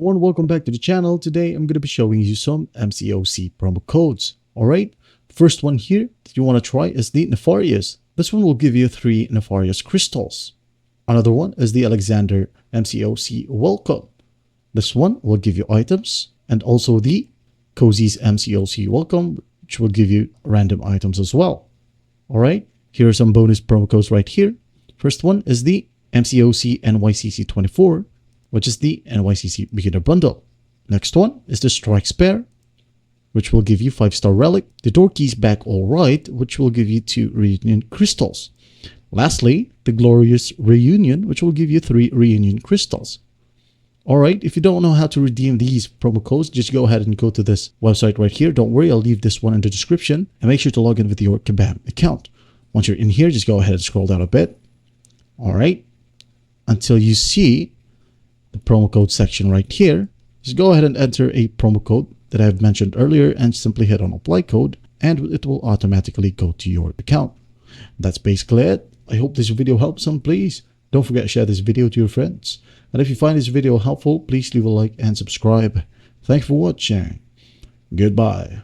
Everyone, welcome back to the channel. Today I'm going to be showing you some MCOC promo codes. Alright, first one here that you want to try is the Nefarious. This one will give you 3 Nefarious crystals. Another one is the Alexander MCOC Welcome. This one will give you items, and also the Cozy's MCOC Welcome, which will give you random items as well. Alright, here are some bonus promo codes right here. First one is the MCOC NYCC 24, which is the NYCC Beginner Bundle. Next one is the Strike Spare, which will give you 5-star Relic. The Door Keys Back Alright, which will give you 2 Reunion Crystals. Lastly, the Glorious Reunion, which will give you 3 Reunion Crystals. Alright, if you don't know how to redeem these promo codes, just go ahead and go to this website right here. Don't worry, I'll leave this one in the description. And make sure to log in with your Kabam account. Once you're in here, just go ahead and scroll down a bit. Alright, until you see the promo code section right here, just go ahead and enter a promo code that I've mentioned earlier and simply hit on apply code, and it will automatically go to your account. That's basically it. I hope this video helps some. Please don't forget to share this video to your friends. And if you find this video helpful, please leave a like and subscribe. Thanks for watching. Goodbye.